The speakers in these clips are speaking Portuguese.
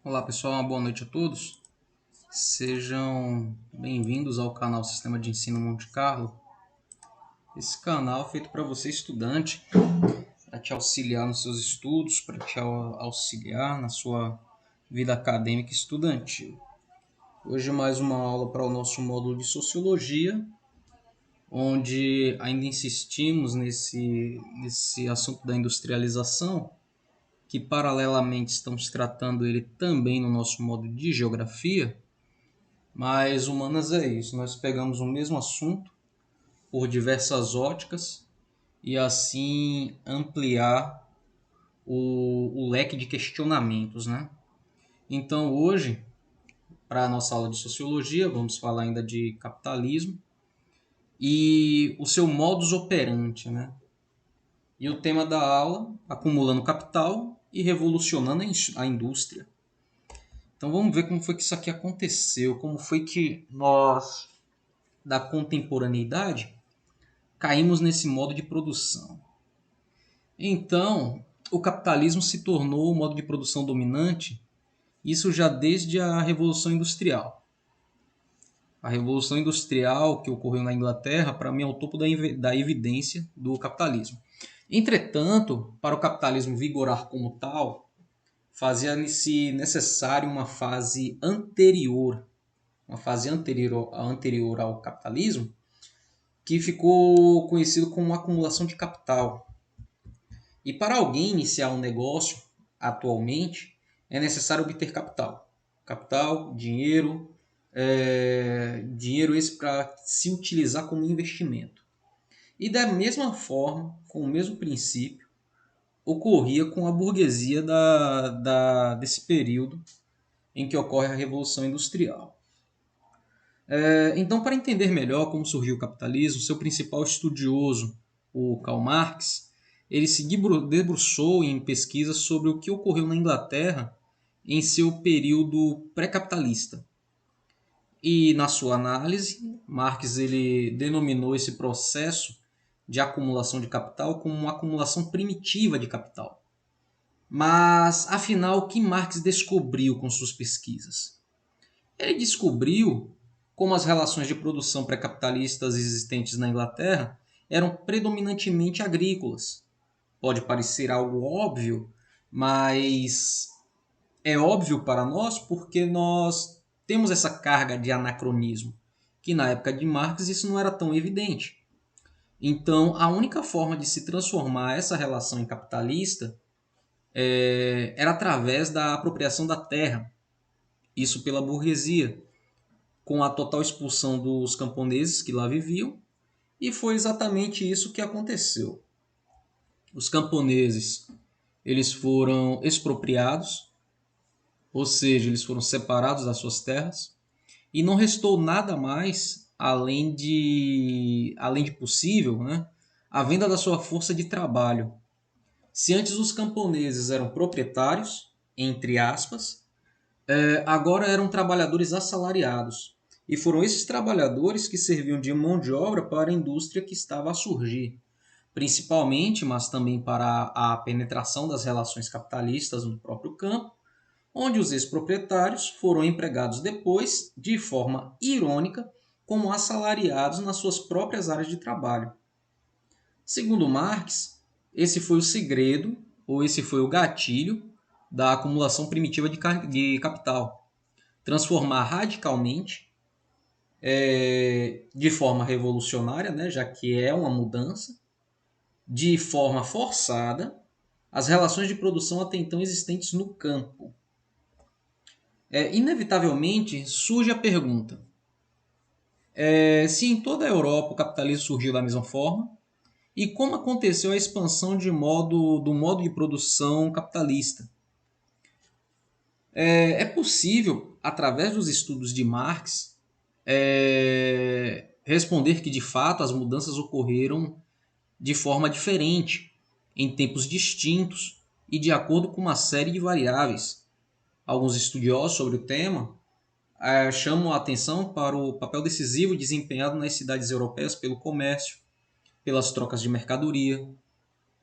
Olá pessoal, uma boa noite a todos. Sejam bem-vindos ao canal Sistema de Ensino Monte Carlo. Esse canal é feito para você estudante, para te auxiliar nos seus estudos, para te auxiliar na sua vida acadêmica estudantil. Hoje mais uma aula para o nosso módulo de Sociologia, onde ainda insistimos nesse assunto da industrialização, que paralelamente estamos tratando ele também no nosso módulo de Geografia. Mas humanas é isso, nós pegamos o mesmo assunto por diversas óticas e assim ampliar o leque de questionamentos, né? Então hoje, para a nossa aula de Sociologia, vamos falar ainda de capitalismo e o seu modus operandi, né? E o tema da aula, acumulando capital e revolucionando a indústria. Então vamos ver como foi que isso aqui aconteceu, como foi que nós, da contemporaneidade, caímos nesse modo de produção. Então, o capitalismo se tornou o modo de produção dominante, isso já desde a Revolução Industrial. A Revolução Industrial que ocorreu na Inglaterra, para mim, é o topo da evidência do capitalismo. Entretanto, para o capitalismo vigorar como tal, fazia-se necessário uma fase anterior ao capitalismo, que ficou conhecido como acumulação de capital. E para alguém iniciar um negócio atualmente, é necessário obter capital. Capital, dinheiro, dinheiro esse para se utilizar como investimento. E da mesma forma, com o mesmo princípio, ocorria com a burguesia desse período em que ocorre a Revolução Industrial. Então, para entender melhor como surgiu o capitalismo, seu principal estudioso, o Karl Marx, ele se debruçou em pesquisas sobre o que ocorreu na Inglaterra em seu período pré-capitalista. E na sua análise, Marx ele denominou esse processo de acumulação de capital como uma acumulação primitiva de capital. Mas, afinal, o que Marx descobriu com suas pesquisas? Ele descobriu como as relações de produção pré-capitalistas existentes na Inglaterra eram predominantemente agrícolas. Pode parecer algo óbvio, mas é óbvio para nós porque nós temos essa carga de anacronismo, que na época de Marx isso não era tão evidente. Então, a única forma de se transformar essa relação em capitalista era através da apropriação da terra, isso pela burguesia, com a total expulsão dos camponeses que lá viviam, e foi exatamente isso que aconteceu. Os camponeses eles foram expropriados, ou seja, eles foram separados das suas terras, e não restou nada mais além de possível, né, a venda da sua força de trabalho. Se antes os camponeses eram proprietários, entre aspas, agora eram trabalhadores assalariados. E foram esses trabalhadores que serviam de mão de obra para a indústria que estava a surgir, principalmente, mas também para a penetração das relações capitalistas no próprio campo, onde os ex-proprietários foram empregados depois, de forma irônica, como assalariados nas suas próprias áreas de trabalho. Segundo Marx, esse foi o segredo, ou esse foi o gatilho, da acumulação primitiva de capital. Transformar radicalmente, de forma revolucionária, né, já que é uma mudança, de forma forçada, as relações de produção até então existentes no campo. Inevitavelmente surge a pergunta: se em toda a Europa o capitalismo surgiu da mesma forma, e como aconteceu a expansão do modo de produção capitalista? É possível, através dos estudos de Marx, responder que de fato as mudanças ocorreram de forma diferente, em tempos distintos e de acordo com uma série de variáveis. Alguns estudiosos sobre o tema chamam a atenção para o papel decisivo desempenhado nas cidades europeias pelo comércio, pelas trocas de mercadoria,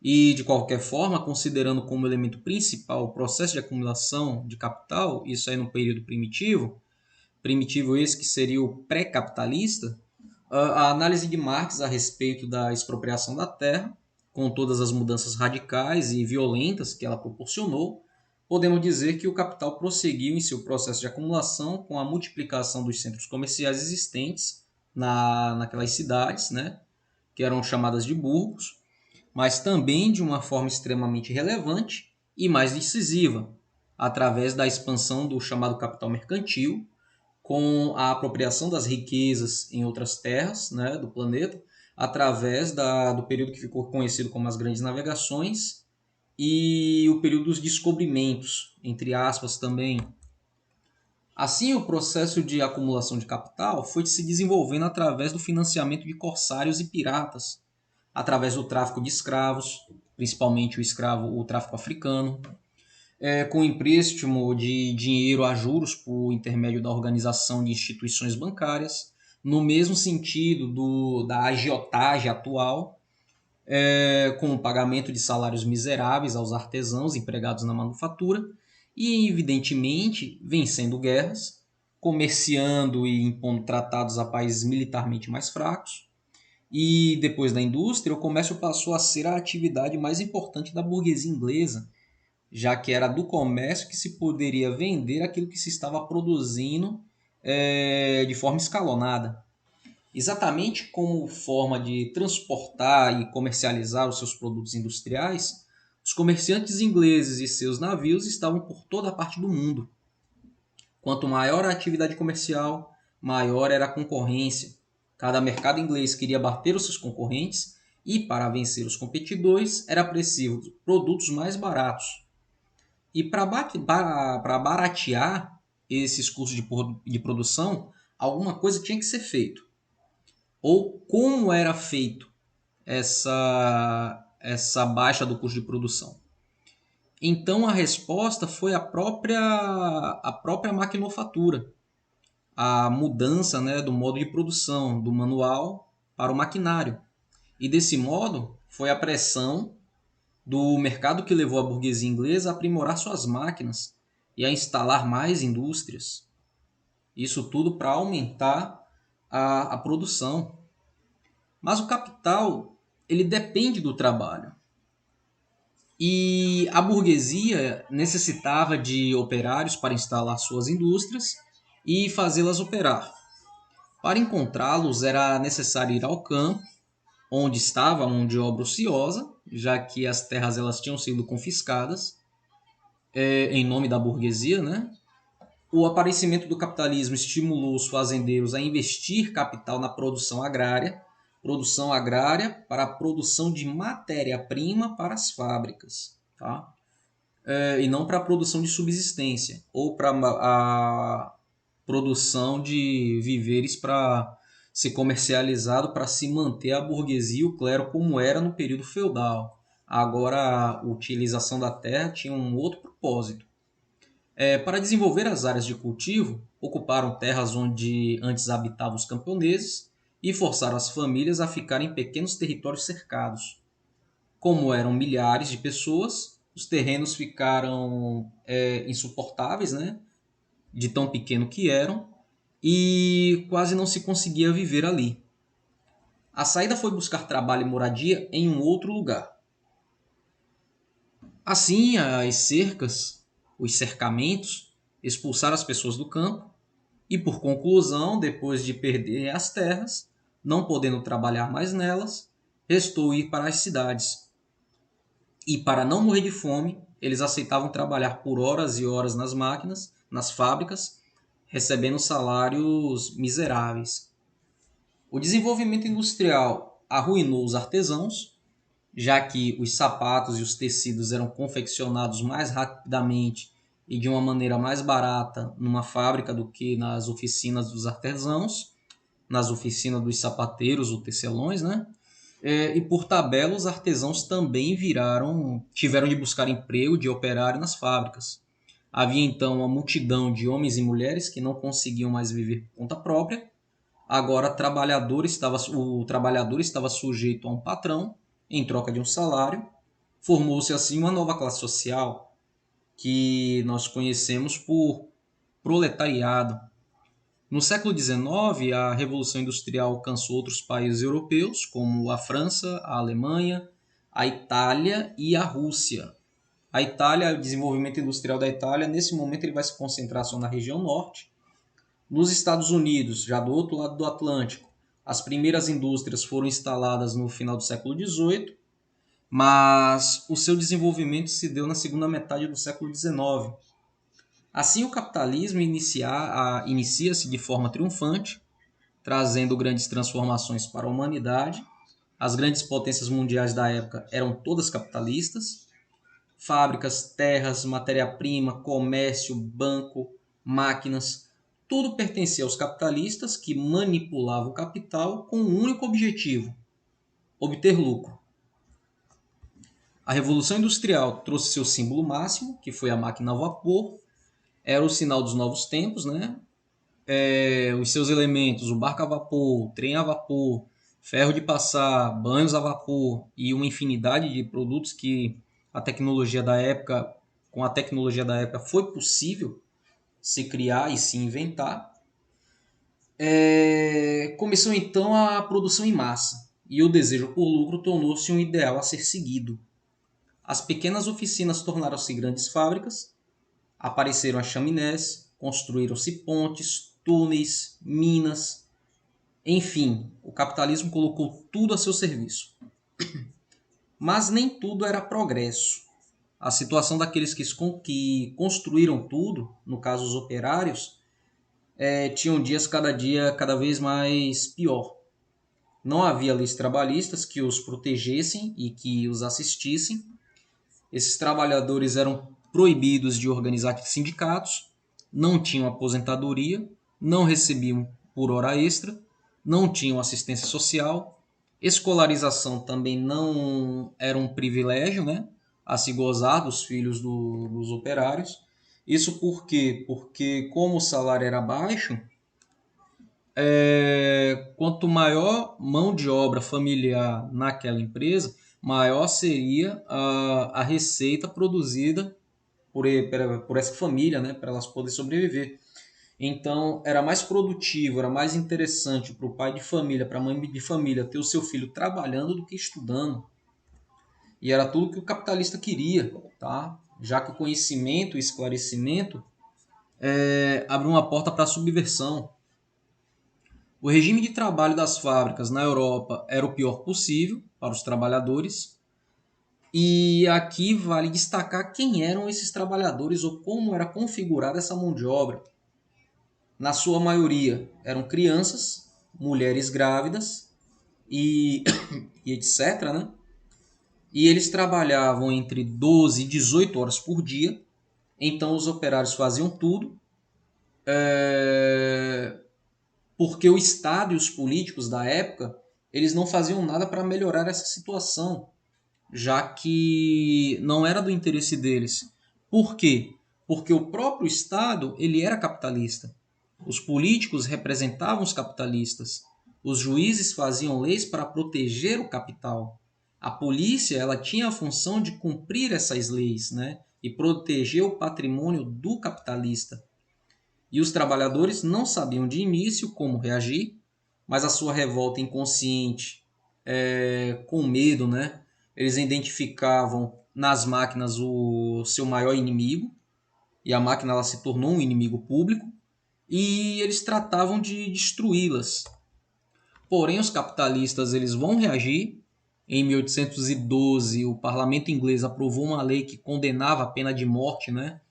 E, de qualquer forma, considerando como elemento principal o processo de acumulação de capital, isso aí no período primitivo, primitivo esse que seria o pré-capitalista, a análise de Marx a respeito da expropriação da terra, com todas as mudanças radicais e violentas que ela proporcionou, podemos dizer que o capital prosseguiu em seu processo de acumulação com a multiplicação dos centros comerciais existentes naquelas cidades, né, que eram chamadas de burgos, mas também de uma forma extremamente relevante e mais decisiva, através da expansão do chamado capital mercantil, com a apropriação das riquezas em outras terras, né, do planeta, através do período que ficou conhecido como as Grandes Navegações e o período dos descobrimentos, entre aspas também. Assim, o processo de acumulação de capital foi se desenvolvendo através do financiamento de corsários e piratas, através do tráfico de escravos, principalmente o tráfico africano, com empréstimo de dinheiro a juros por intermédio da organização de instituições bancárias, no mesmo sentido da agiotagem atual, com o pagamento de salários miseráveis aos artesãos empregados na manufatura e, evidentemente, vencendo guerras, comerciando e impondo tratados a países militarmente mais fracos. E depois da indústria, o comércio passou a ser a atividade mais importante da burguesia inglesa, já que era do comércio que se poderia vender aquilo que se estava produzindo de forma escalonada. Exatamente como forma de transportar e comercializar os seus produtos industriais, os comerciantes ingleses e seus navios estavam por toda a parte do mundo. Quanto maior a atividade comercial, maior era a concorrência. Cada mercado inglês queria bater os seus concorrentes e, para vencer os competidores, era preciso produtos mais baratos. E para baratear esses custos de produção, alguma coisa tinha que ser feito. Ou como era feito essa baixa do custo de produção? Então a resposta foi a própria maquinofatura, a mudança, né, do modo de produção, do manual para o maquinário. E desse modo foi a pressão do mercado que levou a burguesia inglesa a aprimorar suas máquinas e a instalar mais indústrias. Isso tudo para aumentar a produção. Mas o capital, ele depende do trabalho. E a burguesia necessitava de operários para instalar suas indústrias e fazê-las operar. Para encontrá-los era necessário ir ao campo, onde estava a mão de obra ociosa, já que as terras elas tinham sido confiscadas em nome da burguesia, né? O aparecimento do capitalismo estimulou os fazendeiros a investir capital na produção agrária para a produção de matéria-prima para as fábricas, tá? E não para a produção de subsistência ou para a produção de víveres para ser comercializado para se manter a burguesia e o clero como era no período feudal. Agora, a utilização da terra tinha um outro propósito. Para desenvolver as áreas de cultivo, ocuparam terras onde antes habitavam os camponeses e forçaram as famílias a ficarem em pequenos territórios cercados. Como eram milhares de pessoas, os terrenos ficaram insuportáveis, né, de tão pequeno que eram, e quase não se conseguia viver ali. A saída foi buscar trabalho e moradia em um outro lugar. Assim, as cercas, os cercamentos, expulsaram as pessoas do campo e, por conclusão, depois de perder as terras, não podendo trabalhar mais nelas, restou ir para as cidades. E, para não morrer de fome, eles aceitavam trabalhar por horas e horas nas máquinas, nas fábricas, recebendo salários miseráveis. O desenvolvimento industrial arruinou os artesãos, já que os sapatos e os tecidos eram confeccionados mais rapidamente e de uma maneira mais barata numa fábrica do que nas oficinas dos artesãos, nas oficinas dos sapateiros ou tecelões, né? E por tabela, os artesãos também tiveram de buscar emprego de operário nas fábricas. Havia então uma multidão de homens e mulheres que não conseguiam mais viver por conta própria. Agora, o trabalhador estava sujeito a um patrão em troca de um salário, Formou-se assim uma nova classe social que nós conhecemos por proletariado. No século XIX, a Revolução Industrial alcançou outros países europeus, como a França, a Alemanha, a Itália e a Rússia. A Itália, o desenvolvimento industrial da Itália, nesse momento ele vai se concentrar só na região norte. Nos Estados Unidos, já do outro lado do Atlântico, as primeiras indústrias foram instaladas no final do século XVIII, mas o seu desenvolvimento se deu na segunda metade do século XIX. Assim, o capitalismo inicia-se de forma triunfante, trazendo grandes transformações para a humanidade. As grandes potências mundiais da época eram todas capitalistas. Fábricas, terras, matéria-prima, comércio, banco, máquinas, tudo pertencia aos capitalistas que manipulavam o capital com um único objetivo: obter lucro. A Revolução Industrial trouxe seu símbolo máximo, que foi a máquina a vapor. Era o sinal dos novos tempos, né? Os seus elementos, o barco a vapor, o trem a vapor, ferro de passar, banhos a vapor e uma infinidade de produtos que a tecnologia da época, com a tecnologia da época, foi possível se criar e se inventar. Começou então a produção em massa e o desejo por lucro tornou-se um ideal a ser seguido. As pequenas oficinas tornaram-se grandes fábricas, apareceram as chaminés, construíram-se pontes, túneis, minas, enfim, o capitalismo colocou tudo a seu serviço. Mas nem tudo era progresso. A situação daqueles que construíram tudo, no caso os operários, tinham dias cada vez mais pior. Não havia leis trabalhistas que os protegessem e que os assistissem. Esses trabalhadores eram proibidos de organizar sindicatos, não tinham aposentadoria, não recebiam por hora extra, não tinham assistência social, escolarização também não era um privilégio, né, a se gozar dos filhos dos operários. Isso por quê? Porque como o salário era baixo, quanto maior mão de obra familiar naquela empresa, maior seria a receita produzida por essa família, né, para elas poderem sobreviver. Então, era mais produtivo, era mais interessante para o pai de família, para a mãe de família ter o seu filho trabalhando do que estudando. E era tudo que o capitalista queria, tá? Já que o conhecimento e esclarecimento abre uma porta para a subversão. O regime de trabalho das fábricas na Europa era o pior possível para os trabalhadores. E aqui vale destacar quem eram esses trabalhadores ou como era configurada essa mão de obra. Na sua maioria eram crianças, mulheres grávidas e, e etc. Né? E eles trabalhavam entre 12 e 18 horas por dia. Então os operários faziam tudo. Porque o Estado e os políticos da época eles não faziam nada para melhorar essa situação, já que não era do interesse deles. Por quê? Porque o próprio Estado ele era capitalista. Os políticos representavam os capitalistas. Os juízes faziam leis para proteger o capital. A polícia ela tinha a função de cumprir essas leis, né? E proteger o patrimônio do capitalista. E os trabalhadores não sabiam de início como reagir, mas a sua revolta inconsciente, com medo, né? Eles identificavam nas máquinas o seu maior inimigo, e a máquina ela se tornou um inimigo público, e eles tratavam de destruí-las. Porém, os capitalistas eles vão reagir. Em 1812, o parlamento inglês aprovou uma lei que condenava a pena de morte, né?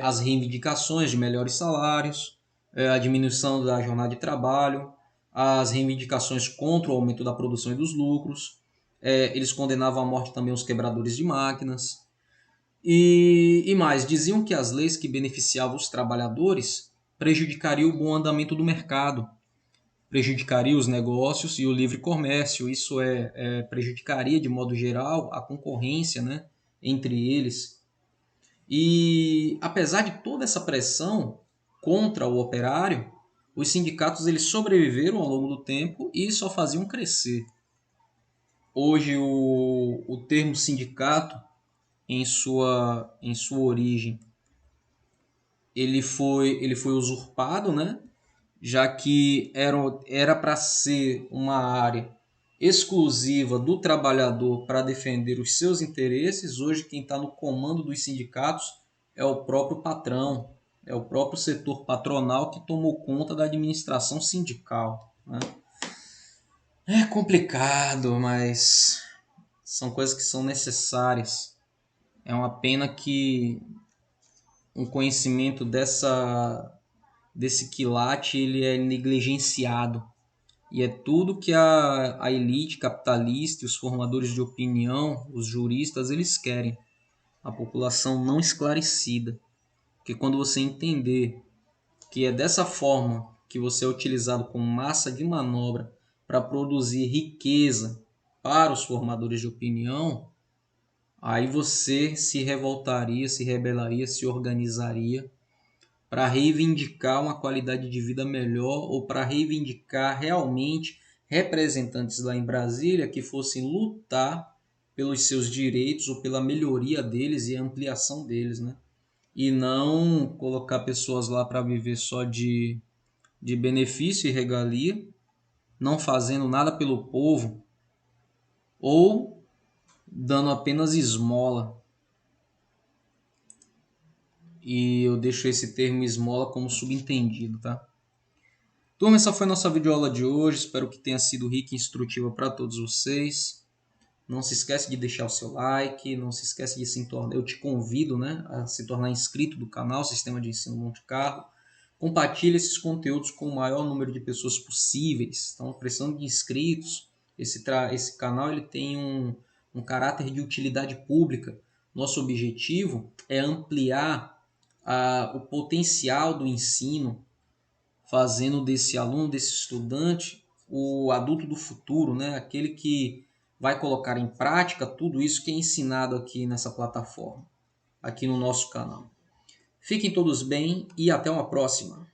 As reivindicações de melhores salários, a diminuição da jornada de trabalho, as reivindicações contra o aumento da produção e dos lucros. Eles condenavam à morte também os quebradores de máquinas. E mais, diziam que as leis que beneficiavam os trabalhadores prejudicariam o bom andamento do mercado, prejudicaria os negócios e o livre comércio. Isso prejudicaria, de modo geral, a concorrência, né, entre eles. E apesar de toda essa pressão contra o operário, os sindicatos eles sobreviveram ao longo do tempo e só faziam crescer. hoje o termo sindicato, em sua origem, ele foi usurpado, né? Já que era para ser uma área exclusiva do trabalhador para defender os seus interesses. Hoje quem está no comando dos sindicatos é o próprio patrão, é o próprio setor patronal que tomou conta da administração sindical, né? É complicado, mas são coisas que são necessárias. É uma pena que um conhecimento desse quilate ele é negligenciado. E é tudo que a elite capitalista e os formadores de opinião, os juristas, eles querem. A população não esclarecida. Porque quando você entender que é dessa forma que você é utilizado como massa de manobra para produzir riqueza para os formadores de opinião, aí você se revoltaria, se rebelaria, se organizaria para reivindicar uma qualidade de vida melhor ou para reivindicar realmente representantes lá em Brasília que fossem lutar pelos seus direitos ou pela melhoria deles e ampliação deles, né? E não colocar pessoas lá para viver só de benefício e regalia, não fazendo nada pelo povo ou dando apenas esmola. E eu deixo esse termo esmola como subentendido, tá? Turma, essa foi a nossa videoaula de hoje. Espero que tenha sido rica e instrutiva para todos vocês. Não se esquece de deixar o seu like, não se esquece de se tornar... Eu te convido, né, a se tornar inscrito do canal Sistema de Ensino Monte Carlo. Compartilhe esses conteúdos com o maior número de pessoas possíveis. Estão precisando de inscritos. Esse canal ele tem um caráter de utilidade pública. Nosso objetivo é ampliar o potencial do ensino, fazendo desse aluno, desse estudante, o adulto do futuro, né? Aquele que vai colocar em prática tudo isso que é ensinado aqui nessa plataforma, aqui no nosso canal. Fiquem todos bem e até uma próxima.